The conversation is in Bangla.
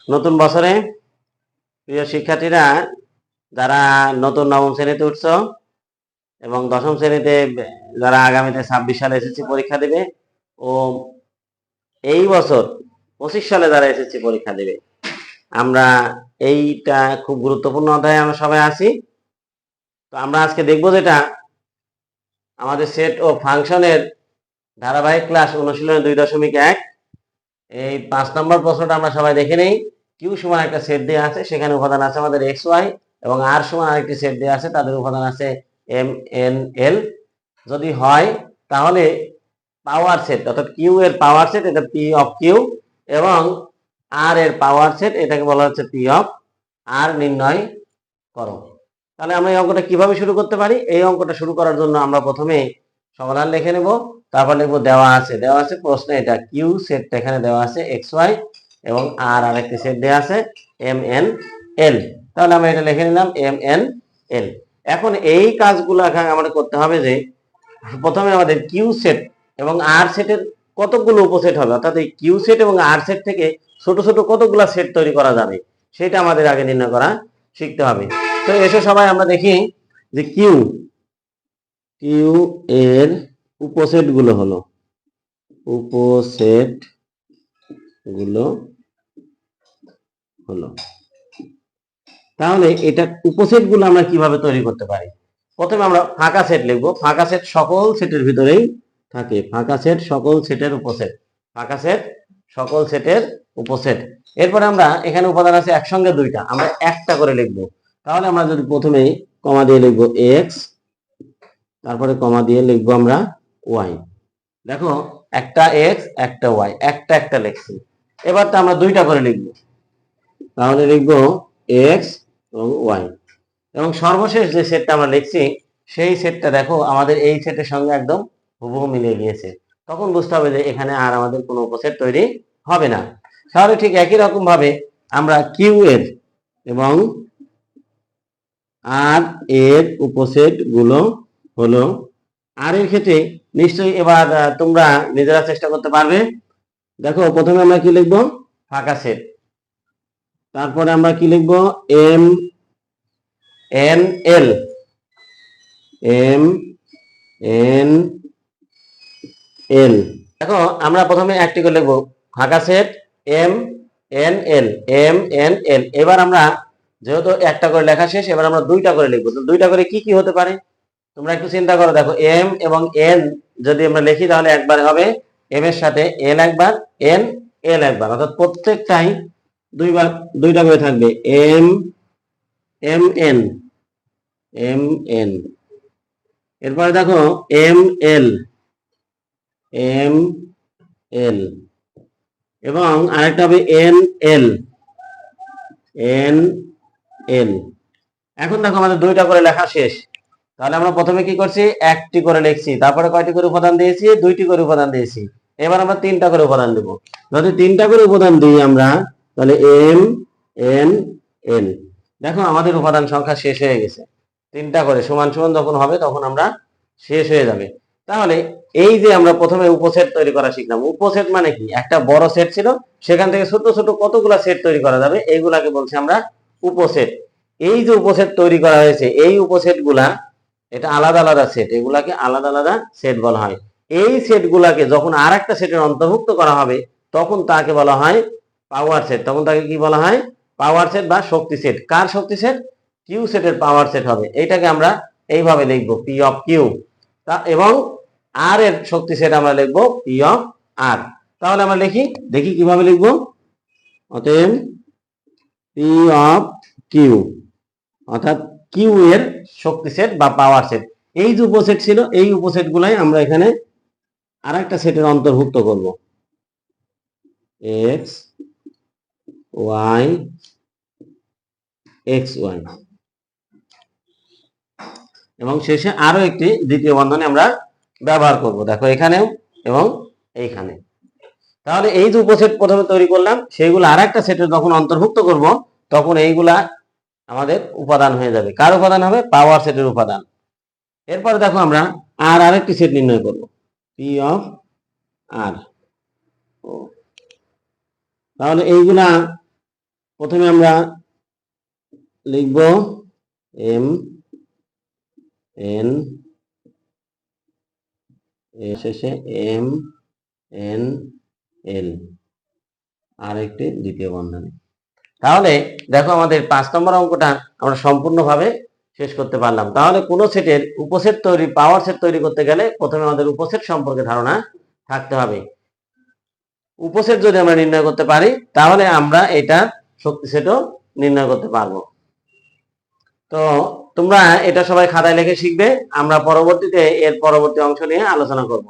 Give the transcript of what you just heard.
নতুন বছরে প্রিয় শিক্ষার্থীরা যারা নতুন নবম শ্রেণীতে উঠছ এবং দশম শ্রেণীতে যারা আগামীতে 26 সালে এসএসসি পরীক্ষা দেবে ও এই বছর 25 সালে যারা এসএসসি পরীক্ষা দেবে, আমরা এইটা খুব গুরুত্বপূর্ণ অধ্যায়ে আমরা সবাই আছি। তো আমরা আজকে দেখবো যেটা আমাদের সেট ও ফাংশনের ধারাবাহিক ক্লাস অনুশীলনে 2.1 এই 5 নম্বর প্রশ্নটা আমরা সবাই দেখে নেই। কিউ সমান একটা সেট দেওয়া আছে, সেখানে উপাদান আছে আমাদের এক্স ওয়াই, এবং আর সমান আরেকটি সেট দেওয়া আছে, তাদের উপাদান আছে এম এন এল। যদি হয় তাহলে পাওয়ার সেট অর্থাৎ কিউ এর পাওয়ার সেট এটা পি অফ কিউ, এবং আর এর পাওয়ার সেট এটাকে বলা হচ্ছে পি অফ আর নির্ণয় করো। তাহলে আমরা এই অঙ্কটা কিভাবে শুরু করতে পারি? এই অঙ্কটা শুরু করার জন্য আমরা প্রথমে সমাধান লিখে নেব, তারপর লিখবো দেওয়া আছে প্রশ্নে এটা কিউ সেটটা এখানে দেওয়া আছে এক্স ওয়াই, এবং আর আরেকটি সেট দেওয়া আছে এম এন এল। তাহলে আমরা এটা লিখে নিলাম এম এন এল। এখন এই কাজগুলো আমাদের করতে হবে যে প্রথমে আমাদের কিউ সেট এবং আর সেটের কতগুলো উপসেট হবে, অর্থাৎ এই কিউ সেট এবং আর সেট থেকে ছোট ছোট কতগুলো সেট তৈরি করা যাবে সেটা আমাদের আগে নির্ণয় করা শিখতে হবে। তো এসে সবাই আমরা দেখি যে কিউ এর উপসেট গুলো হলো তাহলে এটা উপসেট গুলো আমরা কিভাবে তৈরি করতে পারি? প্রথমে আমরা ফাঁকা সেট লিখবো। ফাঁকা সেট সকল সেটের ভিতরেই থাকে। ফাঁকা সেট সকল সেটের উপসেট। ফাঁকা সেট সকল সেটের উপসেট। এরপরে আমরা এখানে উপাদান আছে একসঙ্গে দুইটা, আমরা একটা করে লিখবো। তাহলে আমরা যদি প্রথমেই কমা দিয়ে লিখবো এক্স, তারপরে কমা দিয়ে লিখবো আমরা ওয়াই। দেখো একটা এক্স একটা ওয়াই, একটা একটা লিখছি। এবার তো আমরা দুইটা করে লিখবো, তাহলে লিখবো এক্স এবং ওয়াই। এবং সর্বশেষ যে সেটটা আমরা লিখছি সেই সেটটা দেখো আমাদের এই সেটের সঙ্গে একদম হুবহু মিলে গিয়েছে। তখন বুঝতে হবে যে এখানে আর আমাদের কোনো উপসেট তৈরি হবে না। তাহলে ঠিক একই রকম ভাবে আমরা কিউ এর এবং আর এর উপসেট গুলো হলো, আর এর ক্ষেত্রে নিশ্চয়ই এবার তোমরা নিজেরা চেষ্টা করতে পারবে। দেখো প্রথমে আমরা কি লিখবো? ফাঁকা সেট। তারপরে আমরা কি লিখবো? M N L. M N L. দেখো আমরা প্রথমে একটি করে লিখবো ফাঁকা set M N L, M N L. এবার আমরা যেহেতু একটা করে লেখা শেষ, এবার আমরা দুইটা করে লিখবো। তো দুইটা করে কি কি হতে পারে তোমরা একটু চিন্তা করো। দেখো এম এবং এন যদি আমরা লিখি তাহলে একবার হবে, এম এর সাথে এল একবার, এন এল একবার, অর্থাৎ প্রত্যেকটাই দুইবার দুইটা করে থাকবে। M M N M N. এরপরে দেখো এম এল এম এল, এবং আরেকটা হবে এন এল এন এল। এখন দেখো আমাদের দুইটা করে লেখা শেষ। তাহলে আমরা প্রথমে কি করছি? একটি করে লিখছি, তারপরে কয়টি করে উপাদান দিয়েছি? দুইটি করে উপাদান দিয়েছি। এবার আমরা তিনটা করে উপাদান দেব। যদি তিনটা করে উপাদান দিই আমরা, তাহলে এম এন এল। দেখো আমাদের উপাদান সংখ্যা শেষ হয়ে গেছে। তিনটা করে সমান সমান যখন হবে তখন আমরা শেষ হয়ে যাবে। তাহলে এই যে আমরা প্রথমে উপসেট তৈরি করা শিখলাম, উপসেট মানে কি? একটা বড় সেট ছিল, সেখান থেকে ছোট ছোট কতগুলা সেট তৈরি করা যাবে, এইগুলাকে বলছি আমরা উপসেট। এই যে উপসেট তৈরি করা হয়েছে, এই উপসেট গুলা এটা আলাদা আলাদা সেট, এগুলাকে আলাদা আলাদা সেট বলা হয়। এই সেট গুলাকে যখন আর একটা সেটের অন্তর্ভুক্ত করা হবে তখন তাকে বলা হয় পাওয়ার সেট। তখন তাকে কি বলা হয়? পাওয়ার সেট বা শক্তি সেট। কার শক্তি সেট? কিউ সেটের পাওয়ার সেট হবে। এইটাকে আমরা এইভাবে লিখবো পি অফ কিউ। এবং আর এর শক্তি সেট আমরা লিখবো পি অফ আর। তাহলে আমরা দেখি কিভাবে লিখবো। অতএব পি অফ কিউ অর্থাৎ কিউ এর শক্তি সেট বা পাওয়ার সেট। এই যে উপসেট ছিল এই উপসেট গুলাই আমরা এখানে আর একটা সেটের অন্তর্ভুক্ত করব। এক্স ওয়াই এক্স ওয়াই, এবং শেষে আরো একটি দ্বিতীয় বন্ধনী আমরা ব্যবহার করব। দেখো এখানেও এবং এইখানে। তাহলে এই যে উপসেট প্রথমে তৈরি করলাম সেইগুলো আর একটা সেটের যখন অন্তর্ভুক্ত করব তখন এইগুলা আমাদের উপাদান হয়ে যাবে। কার উপাদান হবে? পাওয়ার সেটের উপাদান। এরপরে দেখো আমরা আর আরেকটি সেট নির্ণয় করব, পি অফ আর। তাহলে এইগুলা প্রথমে আমরা লিখব এম এন শেষে এম এন এল আর একটি দ্বিতীয় বন্ধনী। তাহলে দেখো আমাদের 5 নম্বর অঙ্কটা আমরা সম্পূর্ণভাবে শেষ করতে পারলাম। তাহলে কোন সেটের উপসেট তৈরি, পাওয়ার সেট তৈরি করতে গেলে প্রথমে আমাদের উপসেট সম্পর্কে ধারণা থাকতে হবে। উপসেট যদি আমরা নির্ণয় করতে পারি তাহলে আমরা এটা শক্তি সেটও নির্ণয় করতে পারবো। তো তোমরা এটা সবাই খাতায় লিখে শিখবে, আমরা পরবর্তীতে এর পরবর্তী অংশ নিয়ে আলোচনা করব।